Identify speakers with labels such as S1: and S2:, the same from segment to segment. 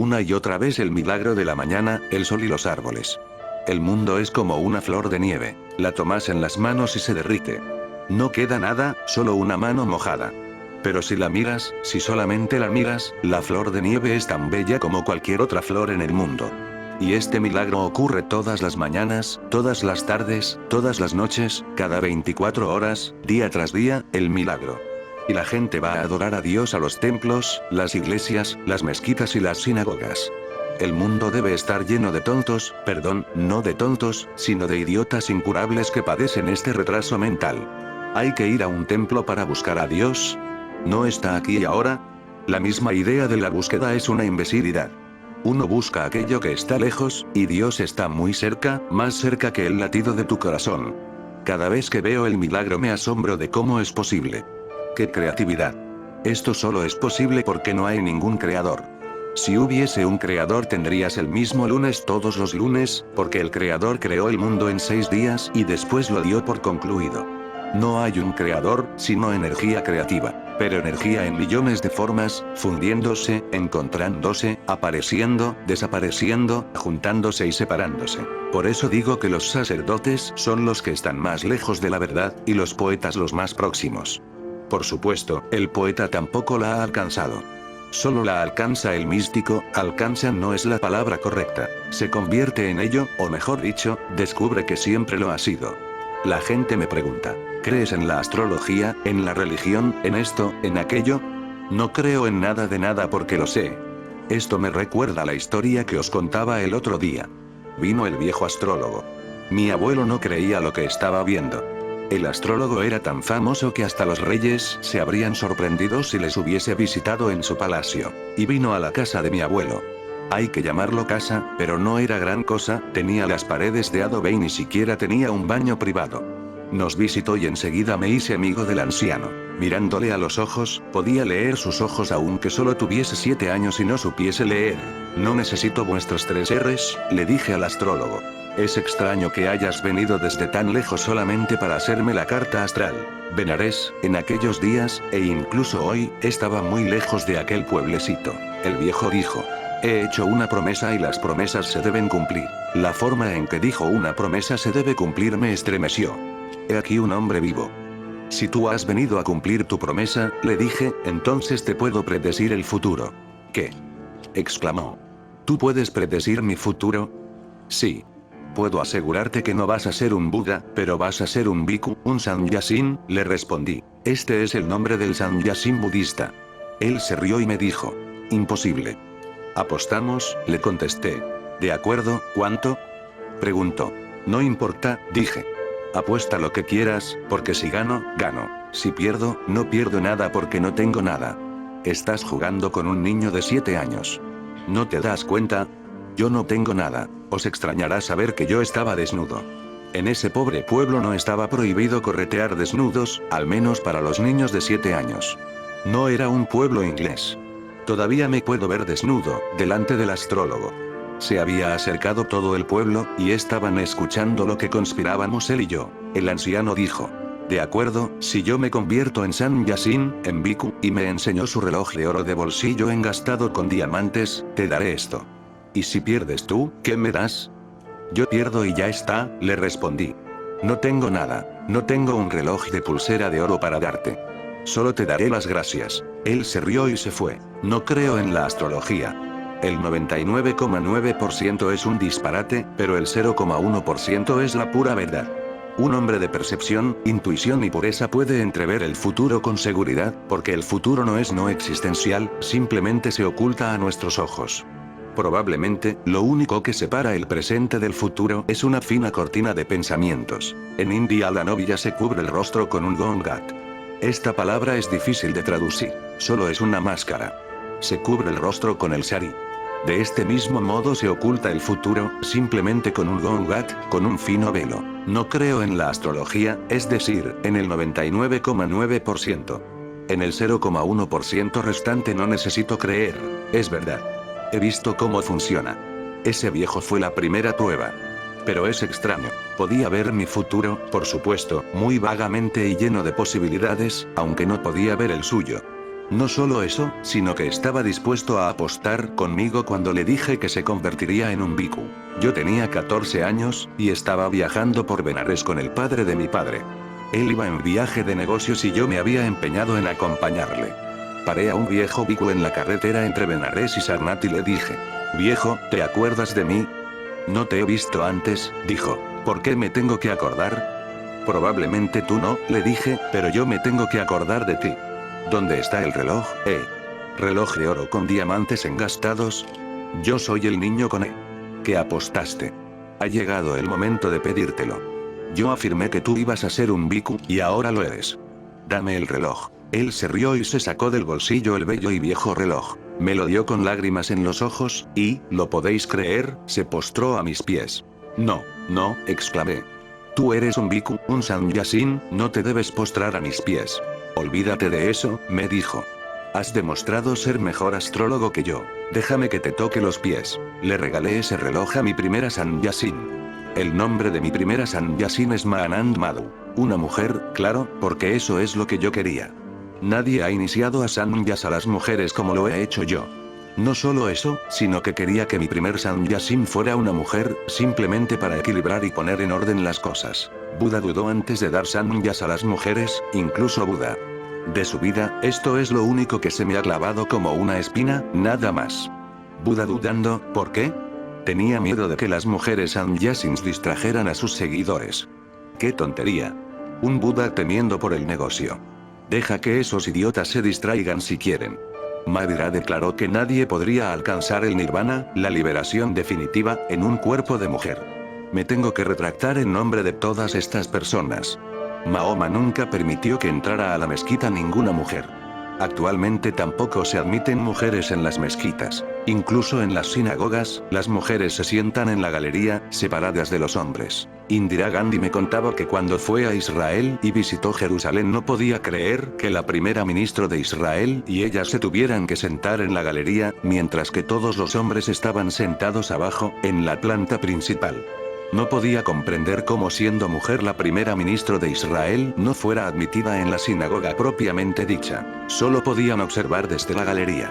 S1: una y otra vez el milagro de la mañana, el sol y los árboles. El mundo es como una flor de nieve. La tomas en las manos y se derrite. No queda nada, solo una mano mojada. Pero si la miras, si solamente la miras, la flor de nieve es tan bella como cualquier otra flor en el mundo. Y este milagro ocurre todas las mañanas, todas las tardes, todas las noches, cada 24 horas, día tras día, el milagro. Y la gente va a adorar a Dios a los templos, las iglesias, las mezquitas y las sinagogas. El mundo debe estar lleno de tontos, perdón, no de tontos, sino de idiotas incurables que padecen este retraso mental. ¿Hay que ir a un templo para buscar a Dios? ¿No está aquí y ahora? La misma idea de la búsqueda es una imbecilidad. Uno busca aquello que está lejos, y Dios está muy cerca, más cerca que el latido de tu corazón. Cada vez que veo el milagro me asombro de cómo es posible. ¡Qué creatividad! Esto solo es posible porque no hay ningún creador. Si hubiese un creador tendrías el mismo lunes todos los lunes, porque el creador creó el mundo en 6 días y después lo dio por concluido. No hay un creador, sino energía creativa. Pero energía en millones de formas, fundiéndose, encontrándose, apareciendo, desapareciendo, juntándose y separándose. Por eso digo que los sacerdotes son los que están más lejos de la verdad, y los poetas los más próximos. Por supuesto, el poeta tampoco la ha alcanzado. Solo la alcanza el místico, alcanza no es la palabra correcta. Se convierte en ello, o mejor dicho, descubre que siempre lo ha sido. La gente me pregunta, ¿crees en la astrología, en la religión, en esto, en aquello? No creo en nada de nada porque lo sé. Esto me recuerda a la historia que os contaba el otro día. Vino el viejo astrólogo. Mi abuelo no creía lo que estaba viendo. El astrólogo era tan famoso que hasta los reyes se habrían sorprendido si les hubiese visitado en su palacio. Y vino a la casa de mi abuelo. Hay que llamarlo casa, pero no era gran cosa, tenía las paredes de adobe y ni siquiera tenía un baño privado. Nos visitó y enseguida me hice amigo del anciano. Mirándole a los ojos, podía leer sus ojos aunque solo tuviese 7 años y no supiese leer. No necesito vuestros 3 R's, le dije al astrólogo. Es extraño que hayas venido desde tan lejos solamente para hacerme la carta astral. Benares, en aquellos días, e incluso hoy, estaba muy lejos de aquel pueblecito. El viejo dijo. He hecho una promesa y las promesas se deben cumplir. La forma en que dijo una promesa se debe cumplir me estremeció. He aquí un hombre vivo. Si tú has venido a cumplir tu promesa, le dije, entonces te puedo predecir el futuro. ¿Qué? Exclamó. ¿Tú puedes predecir mi futuro? Sí. Puedo asegurarte que no vas a ser un Buda, pero vas a ser un Bhikkhu, un Sannyasin, le respondí. Este es el nombre del Sannyasin budista. Él se rió y me dijo. Imposible. ¿Apostamos? Le contesté. ¿De acuerdo? ¿Cuánto? Preguntó. No importa, dije. Apuesta lo que quieras, porque si gano, gano. Si pierdo, no pierdo nada porque no tengo nada. Estás jugando con un niño de 7 años. ¿No te das cuenta? Yo no tengo nada. Os extrañará saber que yo estaba desnudo. En ese pobre pueblo no estaba prohibido corretear desnudos, al menos para los niños de 7 años. No era un pueblo inglés. Todavía me puedo ver desnudo, delante del astrólogo. Se había acercado todo el pueblo, y estaban escuchando lo que conspirábamos él y yo. El anciano dijo. De acuerdo, si yo me convierto en Sannyasin, en Bhikkhu, y me enseñó su reloj de oro de bolsillo engastado con diamantes, te daré esto. ¿Y si pierdes tú, qué me das? Yo pierdo y ya está, le respondí. No tengo nada, no tengo un reloj de pulsera de oro para darte. Solo te daré las gracias. Él se rió y se fue. No creo en la astrología. El 99,9% es un disparate, pero el 0,1% es la pura verdad. Un hombre de percepción, intuición y pureza puede entrever el futuro con seguridad, porque el futuro no es no existencial, simplemente se oculta a nuestros ojos. Probablemente, lo único que separa el presente del futuro es una fina cortina de pensamientos. En India la novia se cubre el rostro con un gongat. Esta palabra es difícil de traducir. Solo es una máscara. Se cubre el rostro con el sari. De este mismo modo se oculta el futuro, simplemente con un gongat, con un fino velo. No creo en la astrología, es decir, en el 99,9%. En el 0,1% restante no necesito creer. Es verdad. He visto cómo funciona. Ese viejo fue la primera prueba. Pero es extraño. Podía ver mi futuro, por supuesto, muy vagamente y lleno de posibilidades, aunque no podía ver el suyo. No solo eso, sino que estaba dispuesto a apostar conmigo cuando le dije que se convertiría en un bhikkhu. Yo tenía 14 años, y estaba viajando por Benares con el padre de mi padre. Él iba en viaje de negocios y yo me había empeñado en acompañarle. Paré a un viejo bhikkhu en la carretera entre Benares y Sarnath y le dije: «Viejo, ¿te acuerdas de mí?» «No te he visto antes», dijo. «¿Por qué me tengo que acordar?» «Probablemente tú no», le dije, «pero yo me tengo que acordar de ti». «¿Dónde está el reloj, reloj de oro con diamantes engastados?» «Yo soy el niño con que apostaste. Ha llegado el momento de pedírtelo. Yo afirmé que tú ibas a ser un bhikkhu, y ahora lo eres. Dame el reloj». Él se rió y se sacó del bolsillo el bello y viejo reloj. Me lo dio con lágrimas en los ojos, y, ¿lo podéis creer?, se postró a mis pies. «No, no», exclamé. «Tú eres un bhikkhu, un sannyasin, no te debes postrar a mis pies». «Olvídate de eso», me dijo. «Has demostrado ser mejor astrólogo que yo. Déjame que te toque los pies». Le regalé ese reloj a mi primera sannyasin. El nombre de mi primera sannyasin es Mahanand Madhu. Una mujer, claro, porque eso es lo que yo quería. Nadie ha iniciado a sannyas a las mujeres como lo he hecho yo. No solo eso, sino que quería que mi primer sannyasin fuera una mujer, simplemente para equilibrar y poner en orden las cosas. Buda dudó antes de dar sannyas a las mujeres, incluso Buda. De su vida, esto es lo único que se me ha clavado como una espina, nada más. Buda dudando, ¿por qué? Tenía miedo de que las mujeres sannyasins distrajeran a sus seguidores. ¡Qué tontería! Un Buda temiendo por el negocio. Deja que esos idiotas se distraigan si quieren. Madhira declaró que nadie podría alcanzar el nirvana, la liberación definitiva, en un cuerpo de mujer. Me tengo que retractar en nombre de todas estas personas. Mahoma nunca permitió que entrara a la mezquita ninguna mujer. Actualmente tampoco se admiten mujeres en las mezquitas. Incluso en las sinagogas, las mujeres se sientan en la galería, separadas de los hombres. Indira Gandhi me contaba que cuando fue a Israel y visitó Jerusalén no podía creer que la primera ministra de Israel y ella se tuvieran que sentar en la galería, mientras que todos los hombres estaban sentados abajo, en la planta principal. No podía comprender cómo siendo mujer la primera ministra de Israel no fuera admitida en la sinagoga propiamente dicha. Solo podían observar desde la galería.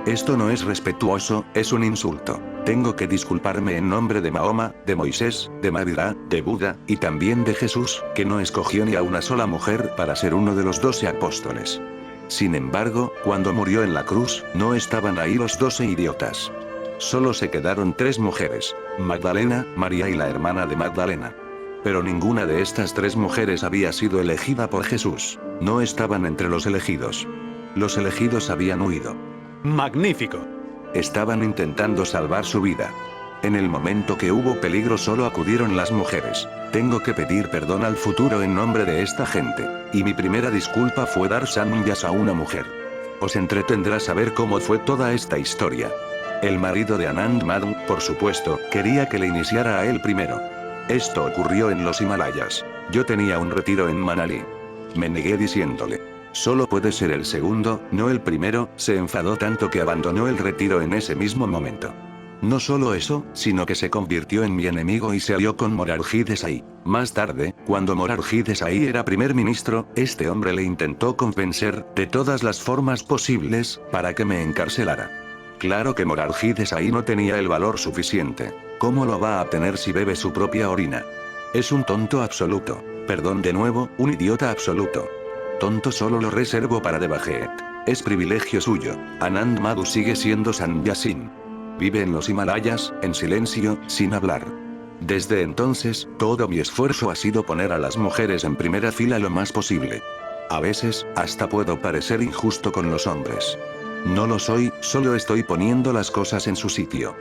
S1: Esto no es respetuoso, es un insulto. Tengo que disculparme en nombre de Mahoma, de Moisés, de Madhira, de Buda, y también de Jesús, que no escogió ni a una sola mujer para ser uno de los 12 apóstoles. Sin embargo, cuando murió en la cruz, no estaban ahí los 12 idiotas. Solo se quedaron 3 mujeres: Magdalena, María y la hermana de Magdalena. Pero ninguna de estas 3 mujeres había sido elegida por Jesús. No estaban entre los elegidos. Los elegidos habían huido.
S2: ¡Magnífico!
S1: Estaban intentando salvar su vida. En el momento que hubo peligro solo acudieron las mujeres. Tengo que pedir perdón al futuro en nombre de esta gente. Y mi primera disculpa fue dar sannyas a una mujer. Os entretendrá saber cómo fue toda esta historia. El marido de Anand Madhu, por supuesto, quería que le iniciara a él primero. Esto ocurrió en los Himalayas. Yo tenía un retiro en Manali. Me negué diciéndole: solo puede ser el segundo, no el primero. Se enfadó tanto que abandonó el retiro en ese mismo momento. No solo eso, sino que se convirtió en mi enemigo y se alió con Morarji Desai. Más tarde, cuando Morarji Desai era primer ministro, este hombre le intentó convencer, de todas las formas posibles, para que me encarcelara. Claro que Morarji Desai no tenía el valor suficiente. ¿Cómo lo va a tener si bebe su propia orina? Es un tonto absoluto. Perdón de nuevo, un idiota absoluto. Tonto solo lo reservo para Devajet. Es privilegio suyo. Anand Madhu sigue siendo sannyasin. Vive en los Himalayas, en silencio, sin hablar. Desde entonces, todo mi esfuerzo ha sido poner a las mujeres en primera fila lo más posible. A veces, hasta puedo parecer injusto con los hombres. No lo soy, solo estoy poniendo las cosas en su sitio.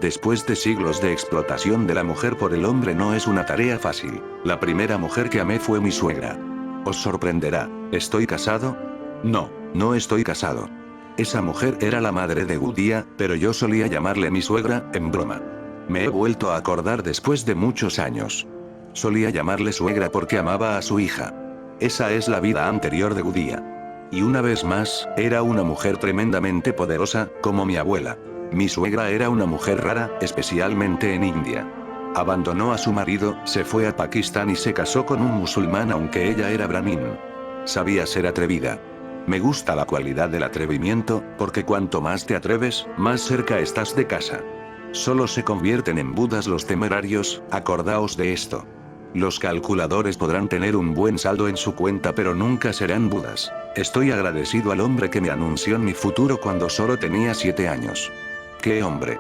S1: Después de siglos de explotación de la mujer por el hombre no es una tarea fácil. La primera mujer que amé fue mi suegra. Os sorprenderá, ¿estoy casado? No, no estoy casado. Esa mujer era la madre de Gudía, pero yo solía llamarle mi suegra, en broma. Me he vuelto a acordar después de muchos años. Solía llamarle suegra porque amaba a su hija. Esa es la vida anterior de Gudía. Y una vez más, era una mujer tremendamente poderosa, como mi abuela. Mi suegra era una mujer rara, especialmente en India. Abandonó a su marido, se fue a Pakistán y se casó con un musulmán aunque ella era brahmin. Sabía ser atrevida. Me gusta la cualidad del atrevimiento, porque cuanto más te atreves, más cerca estás de casa. Solo se convierten en Budas los temerarios, acordaos de esto. Los calculadores podrán tener un buen saldo en su cuenta pero nunca serán Budas. Estoy agradecido al hombre que me anunció mi futuro cuando solo tenía 7 años. ¡Qué hombre!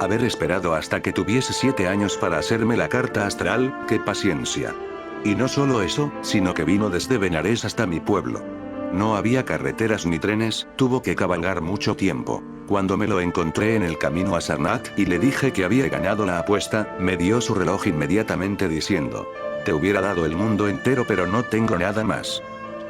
S1: Haber esperado hasta que tuviese 7 años para hacerme la carta astral, ¡qué paciencia! Y no solo eso, sino que vino desde Benares hasta mi pueblo. No había carreteras ni trenes, tuvo que cabalgar mucho tiempo. Cuando me lo encontré en el camino a Sarnath y le dije que había ganado la apuesta, me dio su reloj inmediatamente diciendo: te hubiera dado el mundo entero pero no tengo nada más.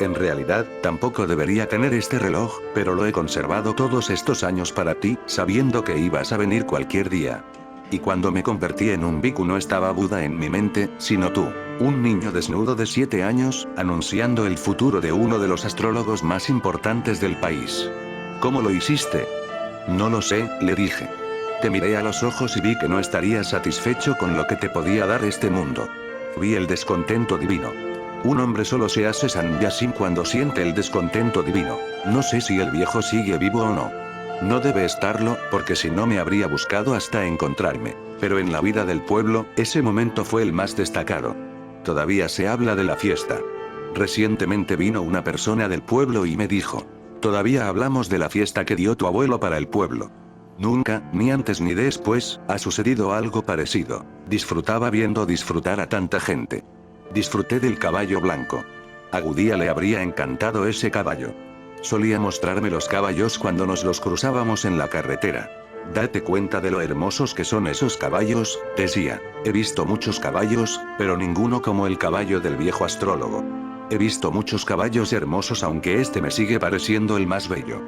S1: En realidad, tampoco debería tener este reloj, pero lo he conservado todos estos años para ti, sabiendo que ibas a venir cualquier día. Y cuando me convertí en un bhikkhu no estaba Buda en mi mente, sino tú. Un niño desnudo de 7 años, anunciando el futuro de uno de los astrólogos más importantes del país. ¿Cómo lo hiciste? No lo sé, le dije. Te miré a los ojos y vi que no estarías satisfecho con lo que te podía dar este mundo. Vi el descontento divino. Un hombre solo se hace sannyasin cuando siente el descontento divino. No sé si el viejo sigue vivo o no. No debe estarlo, porque si no me habría buscado hasta encontrarme. Pero en la vida del pueblo, ese momento fue el más destacado. Todavía se habla de la fiesta. Recientemente vino una persona del pueblo y me dijo: todavía hablamos de la fiesta que dio tu abuelo para el pueblo. Nunca, ni antes ni después, ha sucedido algo parecido. Disfrutaba viendo disfrutar a tanta gente. Disfruté del caballo blanco. A Gudía le habría encantado ese caballo. Solía mostrarme los caballos cuando nos los cruzábamos en la carretera. Date cuenta de lo hermosos que son esos caballos, decía. He visto muchos caballos, pero ninguno como el caballo del viejo astrólogo. He visto muchos caballos hermosos aunque este me sigue pareciendo el más bello.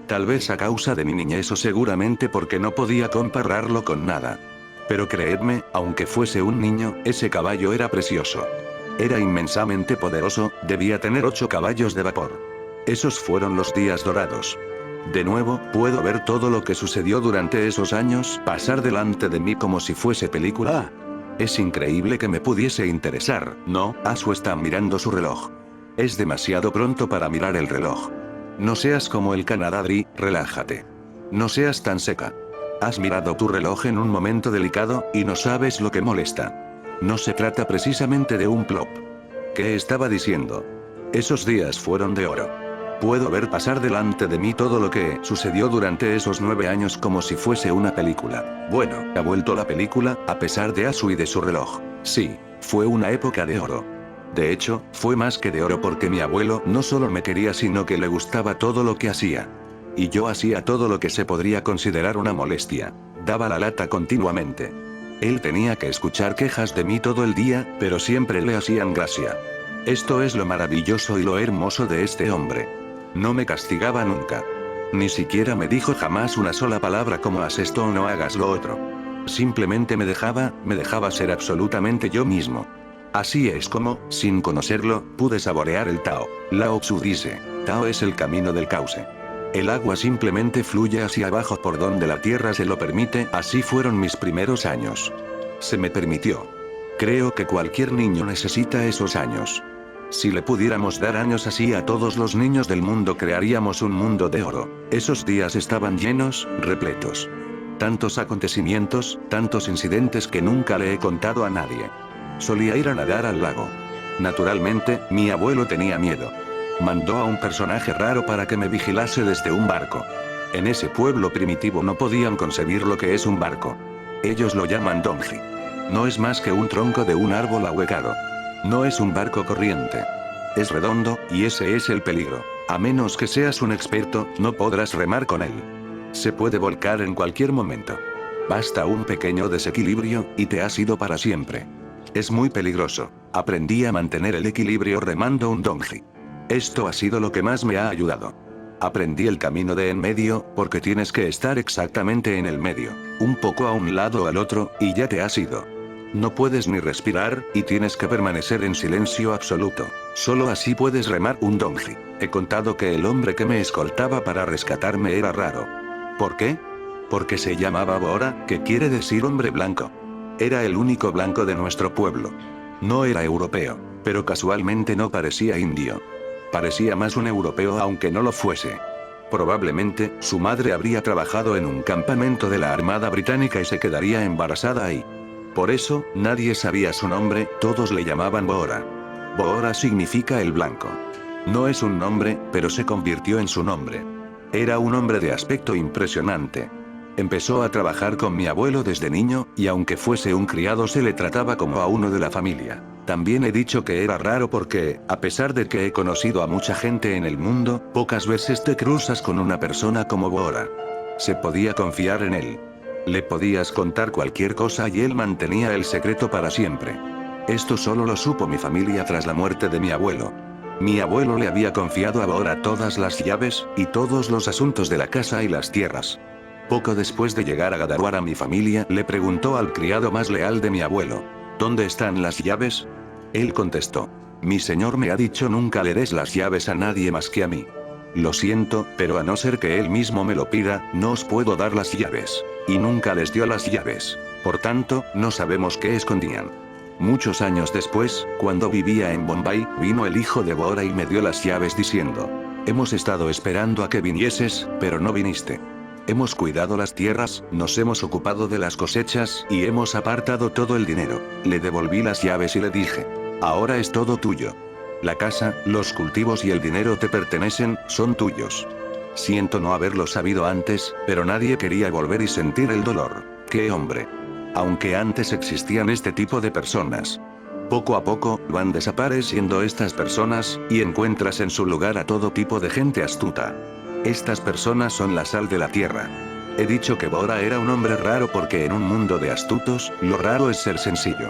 S1: Tal vez a causa de mi niñez o seguramente porque no podía compararlo con nada. Pero creedme, aunque fuese un niño, ese caballo era precioso. Era inmensamente poderoso, debía tener 8 caballos de vapor. Esos fueron los días dorados. De nuevo, puedo ver todo lo que sucedió durante esos años pasar delante de mí como si fuese película. Es increíble que me pudiese interesar, ¿no? Asu está mirando su reloj. Es demasiado pronto para mirar el reloj. No seas como el Canadadri, relájate. No seas tan seca. Has mirado tu reloj en un momento delicado, y no sabes lo que molesta. No se trata precisamente de un plop. ¿Qué estaba diciendo? Esos días fueron de oro. Puedo ver pasar delante de mí todo lo que sucedió durante esos 9 años como si fuese una película. Bueno, ha vuelto la película, a pesar de Asu y de su reloj. Sí, fue una época de oro. De hecho, fue más que de oro porque mi abuelo no solo me quería sino que le gustaba todo lo que hacía. Y yo hacía todo lo que se podría considerar una molestia. Daba la lata continuamente. Él tenía que escuchar quejas de mí todo el día, pero siempre le hacían gracia. Esto es lo maravilloso y lo hermoso de este hombre. No me castigaba nunca. Ni siquiera me dijo jamás una sola palabra como haz esto o no hagas lo otro. Simplemente me dejaba ser absolutamente yo mismo. Así es como, sin conocerlo, pude saborear el Tao. Lao Tzu dice, Tao es el camino del cauce. El agua simplemente fluye hacia abajo por donde la tierra se lo permite, así fueron mis primeros años. Se me permitió. Creo que cualquier niño necesita esos años. Si le pudiéramos dar años así a todos los niños del mundo crearíamos un mundo de oro. Esos días estaban llenos, repletos. Tantos acontecimientos, tantos incidentes que nunca le he contado a nadie. Solía ir a nadar al lago. Naturalmente, mi abuelo tenía miedo. Mandó a un personaje raro para que me vigilase desde un barco. En ese pueblo primitivo no podían concebir lo que es un barco. Ellos lo llaman donji. No es más que un tronco de un árbol ahuecado. No es un barco corriente. Es redondo, y ese es el peligro. A menos que seas un experto, no podrás remar con él. Se puede volcar en cualquier momento. Basta un pequeño desequilibrio, y te has ido para siempre. Es muy peligroso. Aprendí a mantener el equilibrio remando un donji. Esto ha sido lo que más me ha ayudado. Aprendí el camino de en medio, porque tienes que estar exactamente en el medio. Un poco a un lado o al otro, y ya te has ido. No puedes ni respirar, y tienes que permanecer en silencio absoluto. Solo así puedes remar un donji. He contado que el hombre que me escoltaba para rescatarme era raro. ¿Por qué? Porque se llamaba Bora, que quiere decir hombre blanco. Era el único blanco de nuestro pueblo. No era europeo, pero casualmente no parecía indio. Parecía más un europeo aunque no lo fuese. Probablemente, su madre habría trabajado en un campamento de la Armada Británica y se quedaría embarazada ahí. Por eso, nadie sabía su nombre, todos le llamaban Boora. Boora significa el blanco. No es un nombre, pero se convirtió en su nombre. Era un hombre de aspecto impresionante. Empezó a trabajar con mi abuelo desde niño, y aunque fuese un criado se le trataba como a uno de la familia. También he dicho que era raro porque, a pesar de que he conocido a mucha gente en el mundo, pocas veces te cruzas con una persona como Boora. Se podía confiar en él. Le podías contar cualquier cosa y él mantenía el secreto para siempre. Esto solo lo supo mi familia tras la muerte de mi abuelo. Mi abuelo le había confiado a Boora todas las llaves, y todos los asuntos de la casa y las tierras. Poco después de llegar a Gadaruara mi familia le preguntó al criado más leal de mi abuelo: ¿dónde están las llaves? Él contestó: mi señor me ha dicho nunca le des las llaves a nadie más que a mí. Lo siento, pero a no ser que él mismo me lo pida, no os puedo dar las llaves. Y nunca les dio las llaves. Por tanto, no sabemos qué escondían. Muchos años después, cuando vivía en Bombay, vino el hijo de Boora y me dio las llaves diciendo: hemos estado esperando a que vinieses, pero no viniste. Hemos cuidado las tierras, nos hemos ocupado de las cosechas, y hemos apartado todo el dinero. Le devolví las llaves y le dije: ahora es todo tuyo. La casa, los cultivos y el dinero te pertenecen, son tuyos. Siento no haberlo sabido antes, pero nadie quería volver y sentir el dolor. ¡Qué hombre! Aunque antes existían este tipo de personas. Poco a poco, van desapareciendo estas personas, y encuentras en su lugar a todo tipo de gente astuta. Estas personas son la sal de la tierra. He dicho que Boora era un hombre raro porque en un mundo de astutos, lo raro es ser sencillo.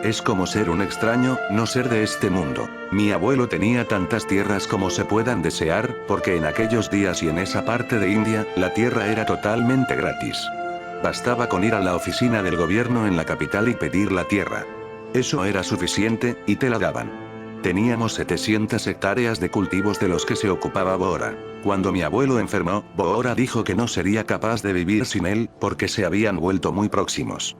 S1: Es como ser un extraño, no ser de este mundo. Mi abuelo tenía tantas tierras como se puedan desear, porque en aquellos días y en esa parte de India, la tierra era totalmente gratis. Bastaba con ir a la oficina del gobierno en la capital y pedir la tierra. Eso era suficiente, y te la daban. Teníamos 700 hectáreas de cultivos de los que se ocupaba Boora. Cuando mi abuelo enfermó, Boora dijo que no sería capaz de vivir sin él, porque se habían vuelto muy próximos.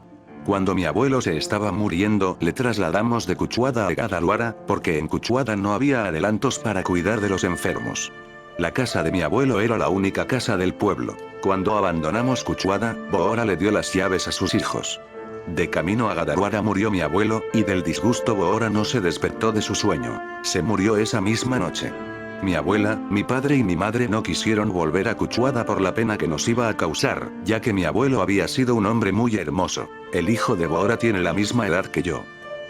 S1: Cuando mi abuelo se estaba muriendo, le trasladamos de Kuchwada a Gadaruara, porque en Kuchwada no había adelantos para cuidar de los enfermos. La casa de mi abuelo era la única casa del pueblo. Cuando abandonamos Kuchwada, Boora le dio las llaves a sus hijos. De camino a Gadaruara murió mi abuelo, y del disgusto Boora no se despertó de su sueño. Se murió esa misma noche. Mi abuela, mi padre y mi madre no quisieron volver a Kuchwada por la pena que nos iba a causar, ya que mi abuelo había sido un hombre muy hermoso. El hijo de Boora tiene la misma edad que yo.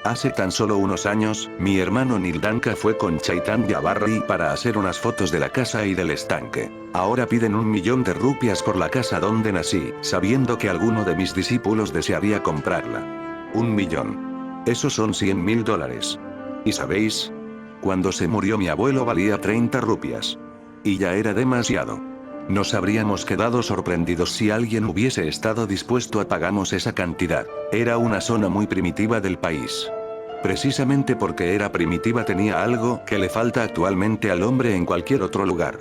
S1: Hace tan solo unos años, mi hermano Nildanka fue con Chaitanya Barri para hacer unas fotos de la casa y del estanque. Ahora piden 1 millón de rupias por la casa donde nací, sabiendo que alguno de mis discípulos desearía comprarla. 1 millón. Esos son $100.000. ¿Y sabéis? Cuando se murió mi abuelo valía 30 rupias. Y ya era demasiado. Nos habríamos quedado sorprendidos si alguien hubiese estado dispuesto a pagarnos esa cantidad. Era una zona muy primitiva del país. Precisamente porque era primitiva tenía algo que le falta actualmente al hombre en cualquier otro lugar.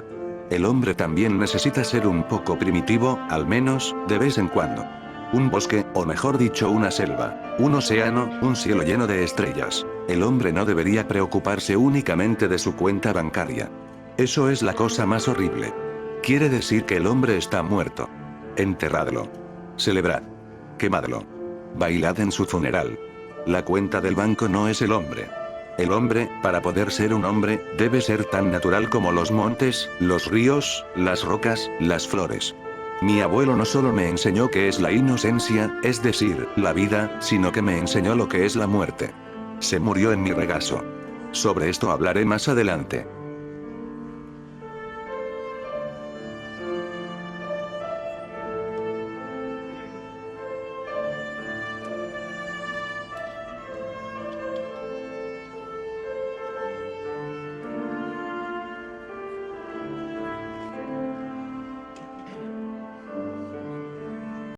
S1: El hombre también necesita ser un poco primitivo, al menos, de vez en cuando. Un bosque, o mejor dicho una selva, un océano, un cielo lleno de estrellas. El hombre no debería preocuparse únicamente de su cuenta bancaria. Eso es la cosa más horrible. Quiere decir que el hombre está muerto. Enterradlo. Celebrad. Quemadlo. Bailad en su funeral. La cuenta del banco no es el hombre. El hombre, para poder ser un hombre, debe ser tan natural como los montes, los ríos, las rocas, las flores. Mi abuelo no solo me enseñó qué es la inocencia, es decir, la vida, sino que me enseñó lo que es la muerte. Se murió en mi regazo. Sobre esto hablaré más adelante.